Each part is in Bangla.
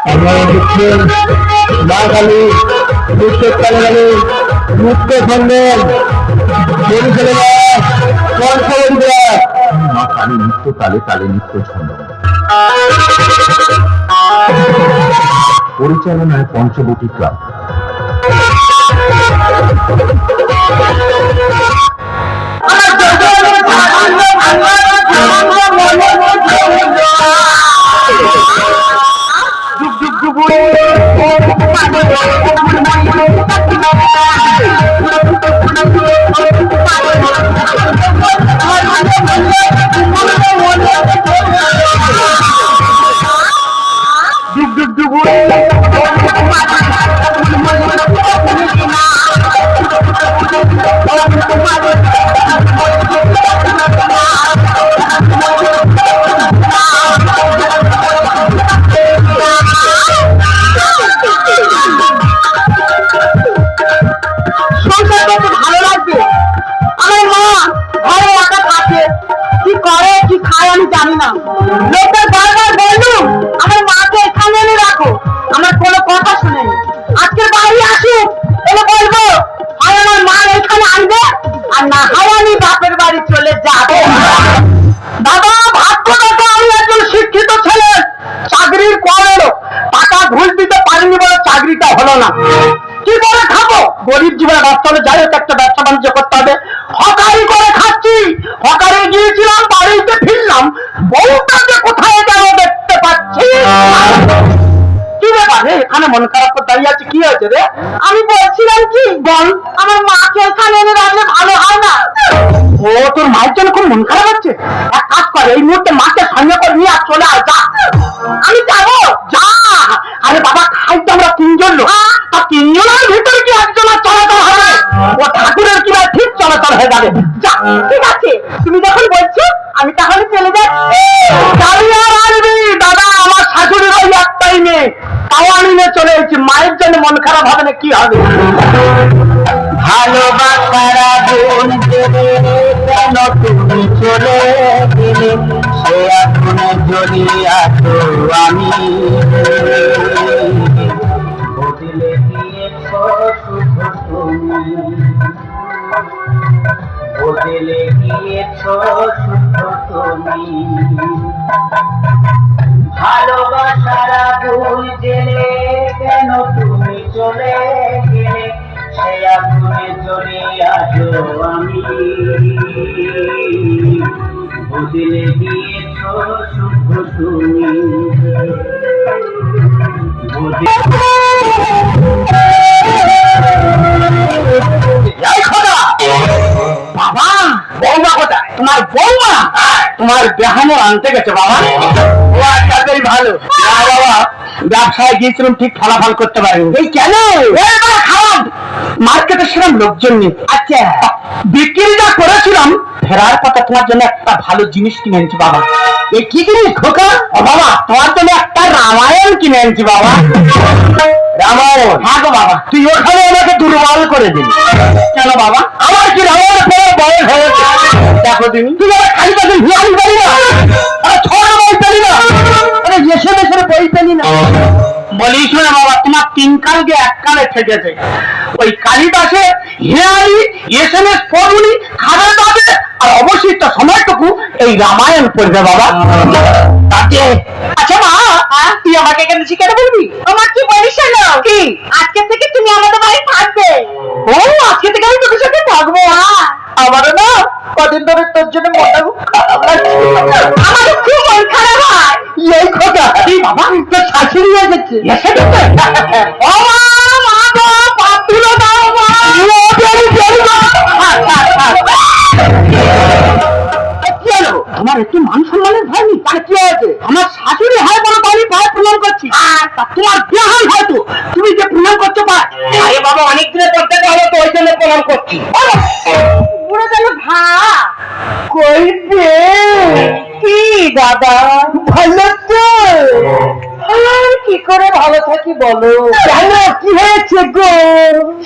মা কালী নৃত্য কালী নৃত্য খণ্ডন মা কালী নৃত্য তালে তালে নৃত্য ছন্দন পরিচালনায় পঞ্চবটী ক্লাব। গরিব জীবনে বাঁচতে হলে যাই হোক একটা ব্যবসা বাণিজ্য করতে হবে। হকারি করে খাচ্ছি, হকারে গিয়েছিলাম, বাড়িতে ফিরলাম, বউটা যে কোথায় গেল দেখতে পাচ্ছি। কি ব্যাপার রে, এখানে মন খারাপ করে দাঁড়িয়ে আছে, কি হয়েছে রে? আমি বলছিলাম কি বল, আমার মাকে এখানে এনে রাখলে ভালো হয় না? ও তোর মায়ের জন্য খুব মন খারাপ হচ্ছে? এক কাজ করে, এই মুহূর্তে মাকে সঙ্গে করে নিয়ে আর চলে আয়, যা। আমি যাবো, যা। আরে বাবা, খাই তো আমরা তিনজন লোক, তা তিনজনের ভিতরে কি একজন চলাচল হবে? ও ঠাকুরের কি ঠিক চলাচল হয়ে যাবে। যা, ঠিক আছে, তুমি যখন বলছো আমি তাহলে চলে যাচ্ছি। দাদা, আমার শাশুড়ির ওই একটাই মেয়ে, তাও আমি নিয়ে চলে এসেছি। মায়ের জন্য মন খারাপ হবে না, কি হবে? ভালোবাসার আগুন জেলে কেন তুমি চলে গেলে, সে আগুনে জ্বলিয়া তো আমি বদলে গিয়েছ শুধু তুমি, বদলে গিয়েছ শুধু তুমি। ভালোবাসার আগুন জেলে কেন তুমি চলে গেলে, সে আগুনে জ্বলিয়া তো আমি বদলে গিয়েছ শুধু তুমি। বাবা, বৌমা কোথায়? তোমার বৌমা তোমার বেহানো আনতে গেছে বাবা। ও আজকাল ভালো না বাবা, ব্যবসায় গিয়েছিলাম, ঠিক ফলাফল করতে পারিনি। এই কেন? খারাপ মার্কেটে সেরকম লোকজন নেই। আচ্ছা, বিক্রিটা করেছিলাম, ফেরার কথা তোমার জন্য একটা ভালো জিনিস কিনে এনেছি বাবা। এই কি জিনিস খোকা? ও বাবা, তোমার জন্য একটা রামায়ণ কিনে এনেছি বাবা। রামায়ণ? হ্যাঁ গো বাবা। তুই ওখানে আমাকে দুর্বল করে দিবি কেন বাবা? আমার কি রামায়ণ পড়ার বয়স হয়েছে? দেখো তুমি, তুই আমার খালি পাশে ভিয়ানি পারি না, ছোট বই পেলি না, এসে মেসে বই পেলি না। বলিস না বাবা, তোমার তিন কালকে এক কালে ঠেকেছে। ওই কালিদাসে হিয়ারি এসএমএস পড়ুনি, খাবার পাবে, আর অবশিষ্ট সময়টুকু এই রামায়ণ পড়বে বাবা। আচ্ছা মা, তুই আমাকে এখানে শিখাতে বলবি? আমার কি বলিস না, কি আজকে থেকে তুমি আমাদের বাড়ি থাকবে? ও, আজকে থেকে আমি তোর সাথে থাকবো। আমারও না কদিন ধরে তোর জন্য মনটা খুব খারাপ লাগছে। আমারও খুব মন খারাপ হয়। এই কথা কি বাবা, তোর শাশুড়ি এসেছে? ও মা গো, পাপ তুলো দাও মা। আমার একটু মান সম্মানের ভয় নেই? তার কি আছে? আমার শাশুড়ি হয় বলো তো আমি ভয় প্রণাম করছি, তোমার বেহাল হয়তো তুমি যে প্রণাম করতে পার। আরে বাবা, অনেক দিনের পর থেকে হলো তো, ওই জন্য প্রণাম করছি। পুরো যেন ভা কইবে কি দাদা, ভালো তো? কি করে ভালো থাকি বলো? কেন, কি হয়েছে গো?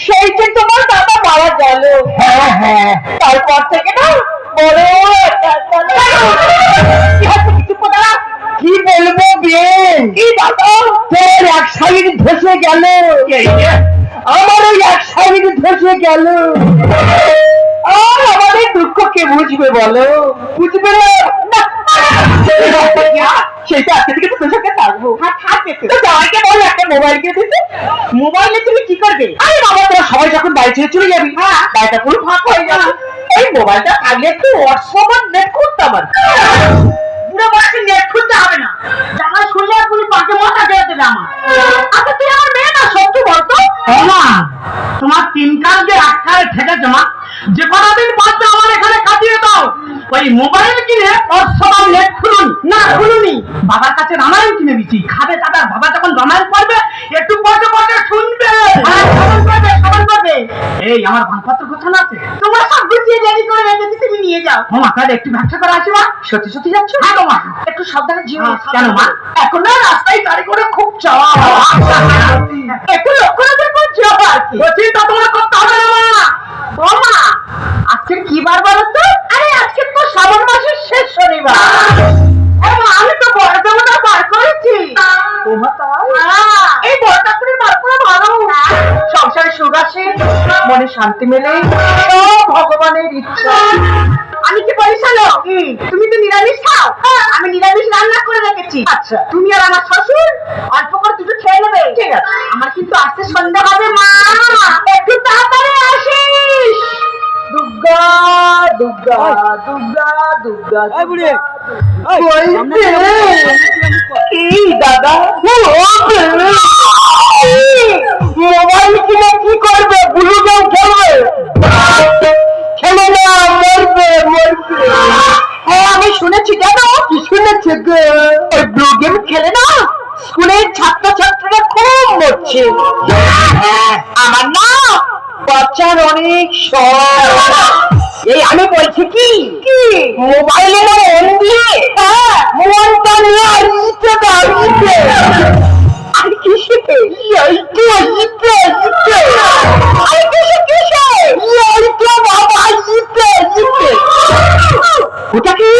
সেই যে তোমার দাদা মারা গেল, হ্যাঁ হ্যাঁ, তারপর থেকে না বড় কি বলবো বিয়ে, কি দাদা তোর সাইড ধসে গেল, আমার ওই এক সাইড ধসে গেল। আর আমাদের দুঃখ কে বুঝবে বলো? বুঝবে না, সেটা আজকে থেকে তোর সঙ্গে থাকবো। জামাইকে বল একটা মোবাইল কিনে দিতে। মোবাইলে তুমি কি করবে? আরে বাবা, তোরা সবাই যখন বাড়ি ছেড়ে চলে যাবি, বাড়িটা পুরো ফাঁকা হয়ে যাবে। এই মোবাইলটা থাকলে একটু হোয়াটসঅ্যাপ আর নেট করতাম। আর বুড়ো বয়সে নেট খুলতে হবে না, জামাই শুনলে পুরো পাকে মাথা দিয়ে দেবে আমার। আচ্ছা তুই আমার মেয়ে না, সত্য বলতো না? তোমার তিন কাল যে আটকায় ঠেকেছে মা, যে কদিন বাচ্চা আমার এখানে কাটিয়ে দাও। ওই মোবাইল কিনে হোয়াটসঅ্যাপ নেট খুলুন না? খুলুনি। বাবার কাছে রামায়ণ কিনে দিচ্ছি, খাবে দাদা। বাবা যখন রামায়ণ পড়বে একটু বসে বসে শুনবে। সবাই করবে। এই আমার ভাঙপত্র গোছানো আছে, তোমার সব গুছিয়ে রেডি করে রেখেছি, তুমি নিয়ে যাও। মা তাহলে একটু ব্যবসা করে আসি। মা সত্যি সত্যি যাচ্ছ? হ্যাঁ মা, একটু সাবধানে যেও। কেন মা? এখন না রাস্তায় গাড়ি করে খুব চাওয়া, একটু লক্ষ্য রাখবে করছো আর কি। বলছি তা তোমার করতে হবে না মা। ও মা, আজকে কি বার বলো তো? আরে আজকে তো শ্রাবণ মাসের শেষ শনিবার। আমি তো বড় দেবতা বার করেছি। এই বড় ঠাকুরের বার করে ভালো, সংসারে সুখ আসে, মনে শান্তি মেলে, সব ভগবানের ইচ্ছা। আমি কি বলি শোনো, তুমি তো নিরামিষ খাও, আমি নিরামিষ রান্না করে রেখেছি। আচ্ছা, তুমি আর আমার শ্বশুর অল্প করে দুটো খেয়ে নেবে। ঠিক আছে। আমার কিন্তু আসতে সন্ধ্যা হবে মা, একটু তাড়াতাড়ি আসিস। দুর্গা দুর্গা দুর্গা দুর্গা। এই দাদা মোবাইল কিনে কি করবে? বুলু গেম খেলবে? খেলে না, মরবে মরবে। হ্যাঁ আমি শুনেছি। কেন? কি শুনেছে গো? ওই ব্লু গেম খেলে না স্কুলের ছাত্রছাত্রীরা খুব মরছে। আমার না বাচ্চার অনেক শখ। এই আমি বলছি কি মোবাইলে মন দিয়ে মনটা নিয়ে আসতে দাঁড়িয়েছে। আর কিসে? বাবা ওটা কি?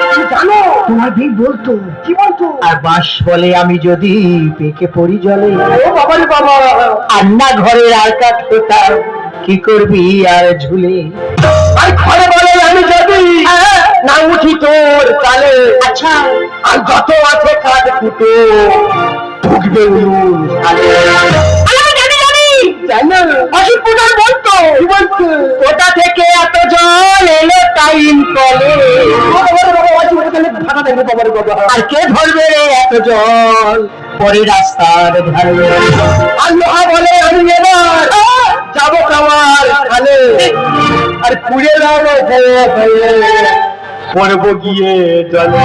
দেখি জানো তোমার ভাই বলতো কি বলতো? আর বাস বলে আমি যদি পেকে পড়ি জলে, ও বাবা রে বাবা, আন্না ঘরের আর কাঠ হতাম কি করবি আর ঝুলে। আর ঘরে বলে আমি যদি না উঠি তোর তালে, আচ্ছা আর যত আছে কাঠ ফুটো ঢুকবে উনুন তালে। কোথা থেকে এত জল এলো টাইম কলে, আর কে ধরবে রে এত জল পরে রাস্তার ধারে। আর লোহা বলে আমি এবার যাবো কামার খালে, আর পুড়ে যাবো পড়বো গিয়ে জলে।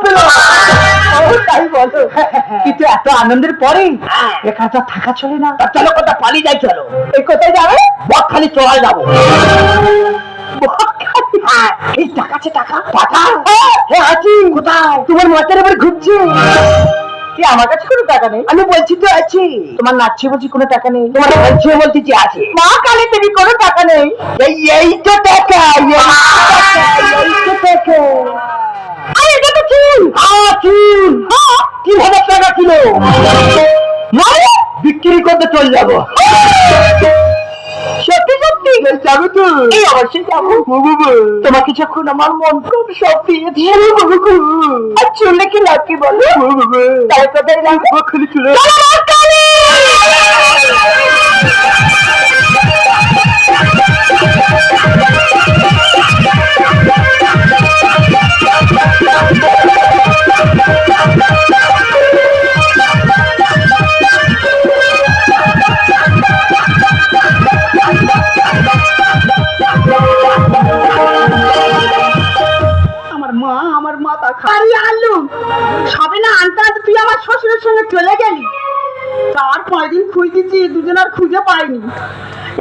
পেল। তাই বলো, কিন্তু এত আনন্দের পরে একা তো থাকা চলে না। চলো কোথাও পালিয়ে যাই, চলো। এই কোথায় যাবে? বকখালি চড়ায় যাবো। এই টাকা আছে, টাকা টাকা আছি। কোথায়? তোমার মাথার উপর ঘুরছে। আমার কাছে কোনো টাকা নেই। আমি বলছি তো আছে। তোমার নাচছে বলছি কোনো টাকা নেই। তোমার বলছে বলতেছি আছে। মা কালী তুমি কোনো টাকা নেই। এই তো টাকা, এই তো টাকা। আরে এটা তো চুল। চুল 3,000 টাকা কিলো। মানে বিক্রি করতে চলে যাবো। সত্যি সত্যি যাবো তো? এই অবশ্যই যাবো। তোমাকে যখন আমার মন খুব সব দিয়েছি, আর চললে কি লাভ কি বলো? তাই কোথায় যাবো? খালি চলে আমার মাথা খালি। আলু সবে না আনতে আনতে তুই আমার শ্বশুরের সঙ্গে চলে গেলি। তার 5 দিন খুঁজেছি, দুজন আর খুঁজে পাইনি।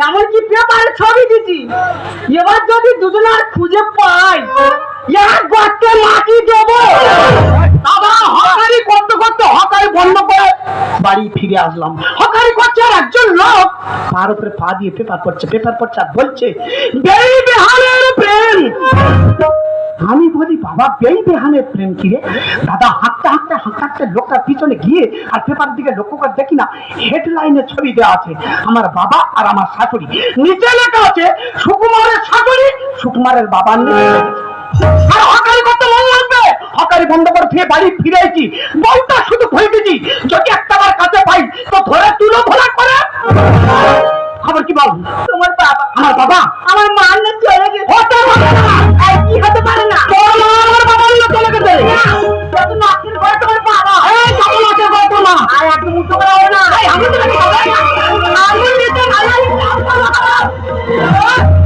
এমনকি পেপারে ছবি দিচ্ছি, এবার যদি দুজন আর খুঁজে পাই এক গর্তে মাটি দেবো। বাবা হকারি করতে করতে হকারি বন্ধ করে বাড়ি ফিরে আসলাম। হকারি করছে আর একজন লোক পার উপরে পা দিয়ে পেপার পড়ছে আর বলছে বেই বেহালের প্রেম। আমি বলি বাবা বেই বেহালের প্রেম কি রে? দাদা হাঁটতে লোকটার পিছনে গিয়ে আর পেপার দিকে লক্ষ্য করে দেখি না হেডলাইনে ছবি দেওয়া আছে আমার বাবা আর আমার শাশুড়ি। নিচে লেখা আছে সুকুমারের শাশুড়ি, সুকুমারের বাবার নেই। আর হকারি করতে মন লাগবে। হকারি বন্ধ করে ফিরে বাড়ি ফিরেছি। বলটা শুধু ভেবেছি যদি একটা বার কাছে পাই তো ধরে তুলো ধরা করে। খবর কি বল? তোমার বাবা, আমার বাবা আমার মা না চলে গেছে। হতে পারে না, কি হতে পারে না? তোর মা আমার বাবা না চলে গেছে। কত নাকের ভয় তোমার বাবা। এই কত নাকের ভয় তোর মা। আয় একদম মুখ করে হবে না। এই আমি তো নাকি বাবা আমি নিতে না।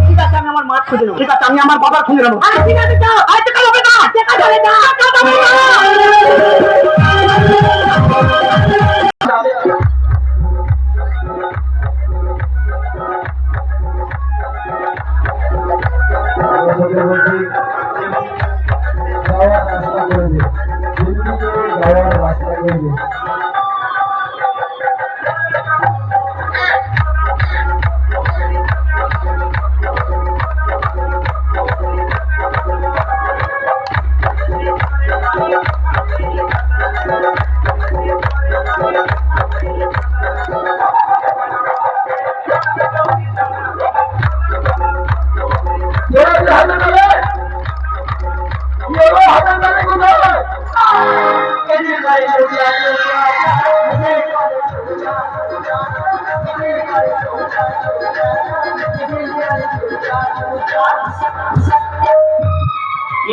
ঠিক আছে আমি আমার মা খুঁজে নেব। ঠিক আছে আমি আমার বাবার খুঁজে নেব। আরে ঠিক আছে যাও। আয় টাকা হবে না, টাকা চলে যা, টাকা হবে না।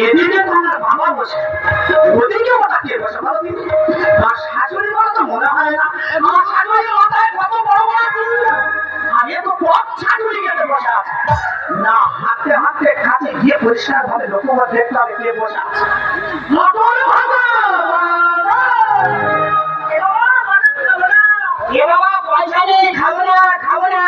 এদিকে তোমার বাবা বসে, ওদিকে ওটা কে বসে বলো? আমার শাশুড়ি বলে তো মনে হয় না। আমার শাশুড়ির মাথায় কত বড় বড় চুল। আগে তো কত শাশুড়ি গেছে বসে আছে না। হাঁটতে কাছে গিয়ে পরিষ্কার ভাবে লক্ষ্য করে দেখতে হবে কে বসে আছে। মটর ভাজা এ বাবা পয়সা নেই, খাবো না।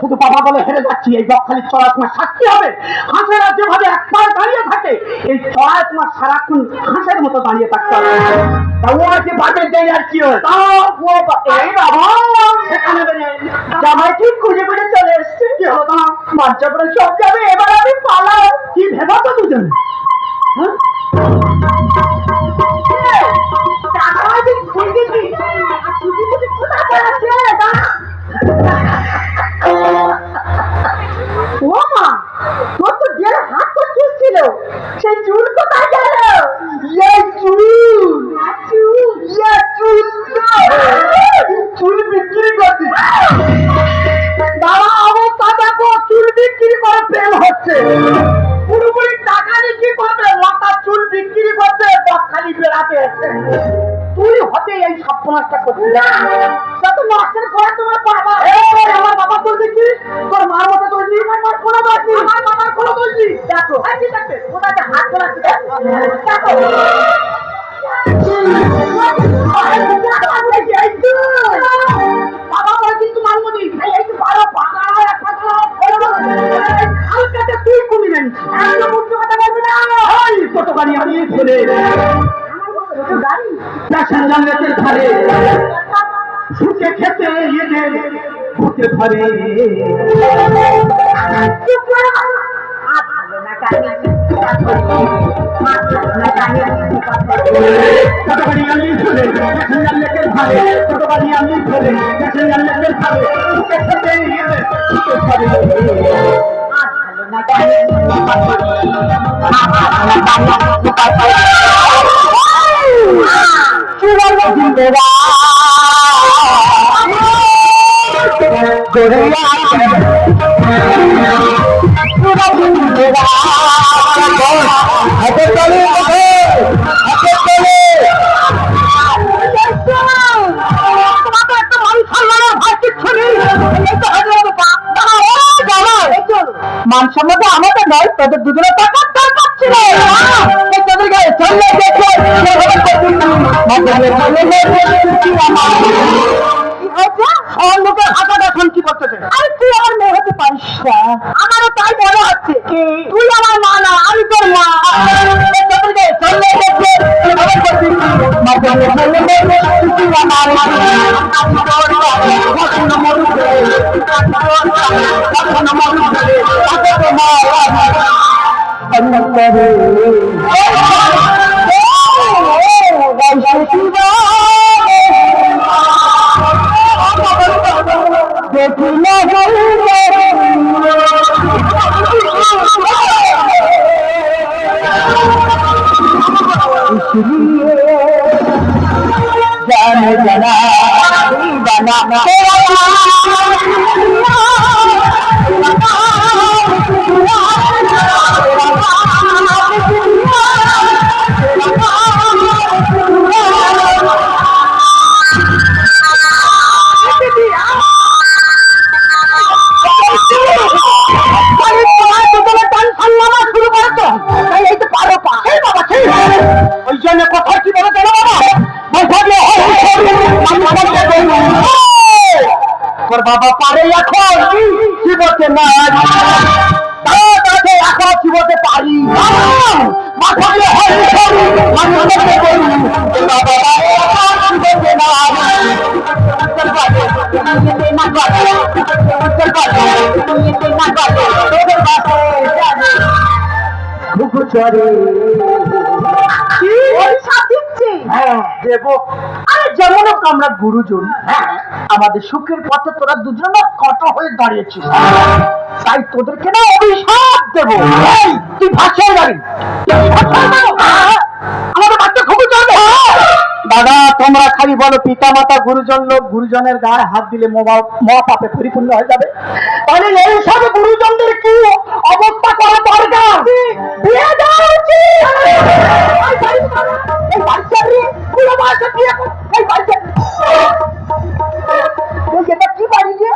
শুধু বাবা বলে হেরে যাচ্ছি। এই বকখালি চড়ায় তোমার শাস্তি হবে। হাঁসেরা যেভাবে একবার দাঁড়িয়ে থাকে এই চড়ায় তোমার সারাক্ষণ হাঁসের মতো দাঁড়িয়ে থাকতে হবে। জামাই ঠিক খুঁজে খুঁজে চলে এসছে। কি হলো না বাচ্চা করে সব যাবে, এবার আমি পালাও। কি ভেবা তো দুজন তোর তো 1.5 হাত তো চুল ছিল, সেই চুল কোথায় গেল? চুল বিক্রি করছি বাবা। অবস্থা দেখো, চুল বিক্রি করে প্রেম হচ্ছে। পুরোপুরি টাকা বিক্রি করবে, মাথার চুল বিক্রি করে মধ্যে বকখালি বেড়াতে এসে তুই হতে এই সর্বনাশটা করছিস তত নষ্টের করে তোমার বাবা আমার বাবা বলতে কি তোর মার মতো বলছি আমার কোনো দোষ নেই আমার বাবার কোনো দোষ নেই দেখো ঠিক আছে কোথায় হাত তোলা দেখো বাবা বলে কিন্তু মানবো নি এই তো বারো পাকা হালকাটা তুই কমিলেন একদম উচ্চ কথা বলবি না কত গাড়ি আমি ফেলে গাড়ি প্যাসেঞ্জারের ধারে শুকে খেতে এদের হতে পারে মান সম্মত আমাদের নয় তাদের দুজনে টাকার দরকার ছিল তোদের গায়ে চললে দেখো লোকের হাতাটা এখন কি করতেছে আরে তুই আমার মেয়ে হতে পারিস না আমারও তাই মনে হচ্ছে তুই আমার মা না আমি তোর মা তোদের গায়ে চললে দেখো जाने जाना जाना কথা কি বলে জানো তোর বাবা পারে এখন কি বলতে না এখন কি বলতে পারি দেব আরে যেমন আমরা গুরুজন আমাদের সুখের পথে তোরা দুজন কত হয়ে দাঁড়িয়েছিস তাই তোদেরকে না অভিশাপ দেব তুই ভাষায় যাবি আমাদের বাচ্চা খুবই চলবে দাদা তোমরা খালি বলো পিতা মাতা গুরুজন লোক গুরুজনের গায়ে হাত দিলে মহা পাপে পরিপূর্ণ হয়ে যাবে তাহলে এই সব গুরুজনদের কি অবস্থা করা দরকার বিয়ে দেওয়া উচিত এই বাচ্চা পুরো বাচ্চা বিয়ে এই বাচ্চা এটা কি বাড়ি যে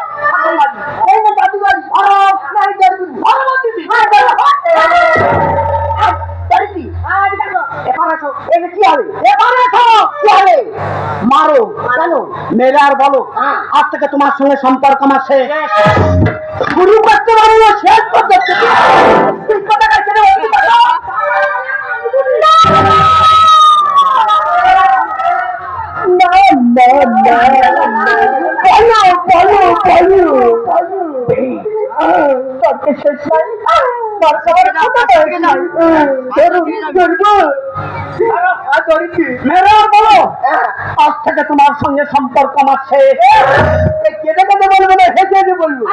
এই না দাদু বাড়ি নাই দাদু মারো কেন মেরে আর বলো আজ থেকে তোমার সঙ্গে সম্পর্ক আমার শেষ শুরু করতে পারবো শেষ করতে আজ থেকে তোমার সঙ্গে সম্পর্ক আমার শেষ কেটে কেটে বলবো না হেঁটে হেঁটে বলবো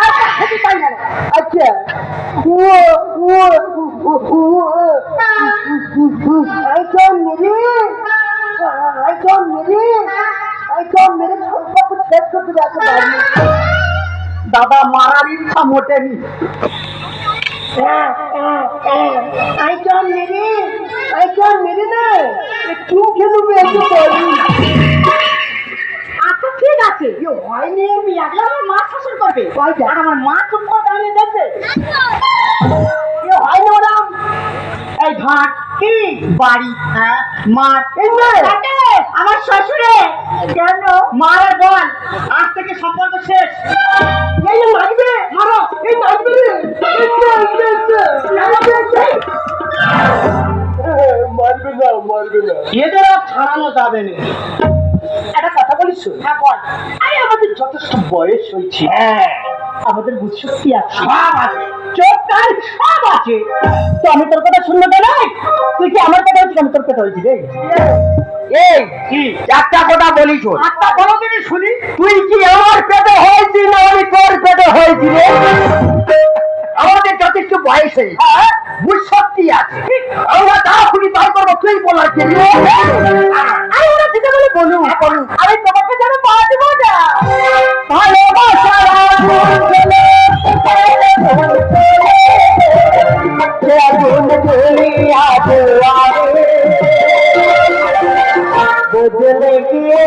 আচ্ছা মেরে সম্পর্ক শেষ করতে যাচ্ছে দাদা মারার ইচ্ছা মোটেনি I can't মেরে না তুই খেলবে একটু পরে। আচ্ছা ঠিক আছে হয়নি আমি আগলা আমার মা শাসন করবে আর আমার মা চুপ করে দাঁড়িয়ে দেখবে হয়নি ওরাম এই ঘাট কি বাড়ি হ্যাঁ মাঠ আমার শ্বশুরে কেন মারা বল আজ থেকে সম্পর্ক শেষ এই মারবে মারো এই মারবে মারবে না এদের আর ছাড়ানো যাবে না একটা কথা বলিস হ্যাঁ বল আরে আমাদের যথেষ্ট বয়স হয়েছে হ্যাঁ আমাদের বুঝশক্তি আছে সব আছে চোখ কান সব আছে তো আমি তোর কথা শুনবো তো নাই তুই কি আমার কথা হচ্ছে আমি তোর কথা হয়েছি রে এই কি একটা কথা বলিস একটা বলো দিদি শুনি তুই কি আমার পেটে হয়েছি না আমি তোর পেটে হয়েছি রে আমাদের যথেষ্ট বয়স হয়েছে হ্যাঁ বুঝশক্তি আছে আমরা যা খুবই তাই করবো তুই বলার কি আরে ওরা দিতে বলে বলুন আমি তোমাকে যেন পাওয়া দিব না ভালোবাসা বদলে গিয়ে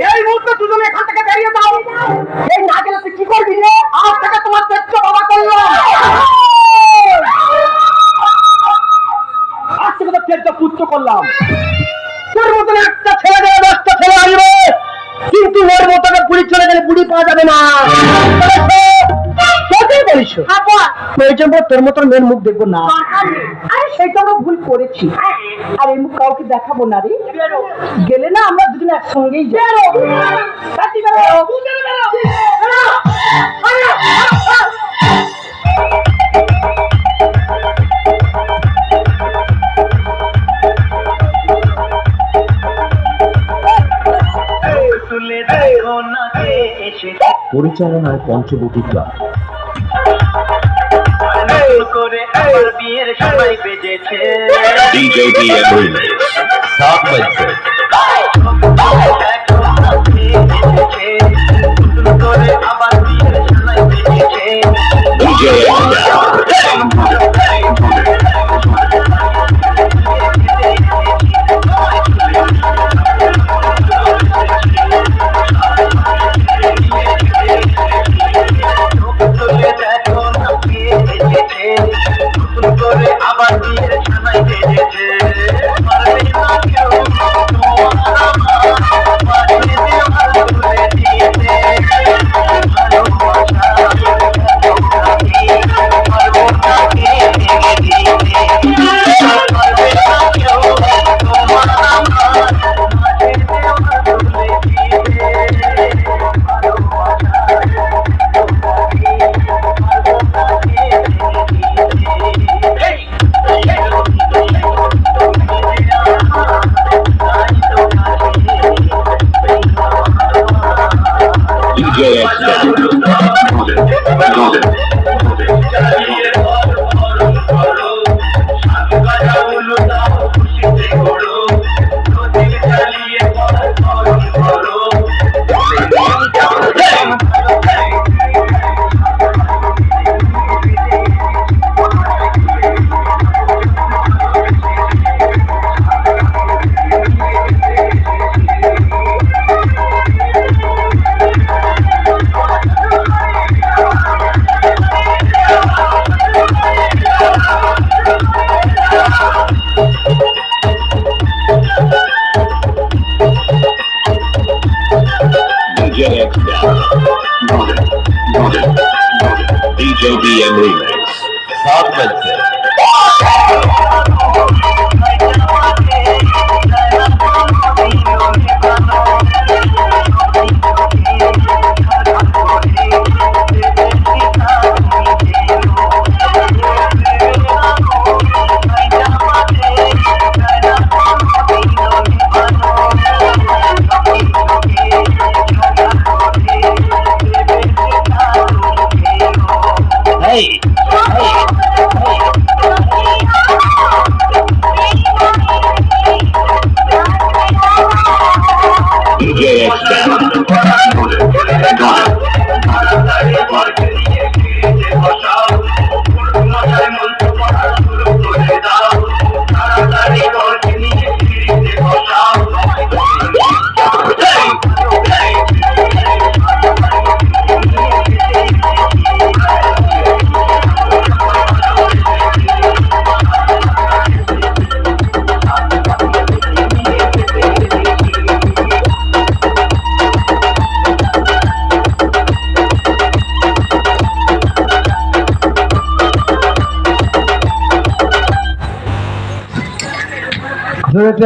এই মুহূর্তে দুজনে এখান থেকে বেরিয়ে যাও এই না গেলে তুই কি করবি রে আজ থেকে তোমার পেটটা বাবা করলো আজ থেকে তো পেটটা পুত্র করলাম তোর মতন একটা ছেলে দেবে 10টা ছেলে আসবে কিন্তু ওর মতন বুড়ি চলে গেলে বুড়ি পাওয়া যাবে না বলিস প্রয়োজন তোর মতন মেয়ের মুখ দেখবো না আরে সেইটা আমরা ভুল করেছি আর এই মুখ কাউকে দেখাবো না রে গেলে না আমরা দুজনে একসঙ্গেই পরিচালনায় Panchavati club DJ DM Remix 7 बजे DJ DJ DM Remix 7 बजे Hey! DJ Extend.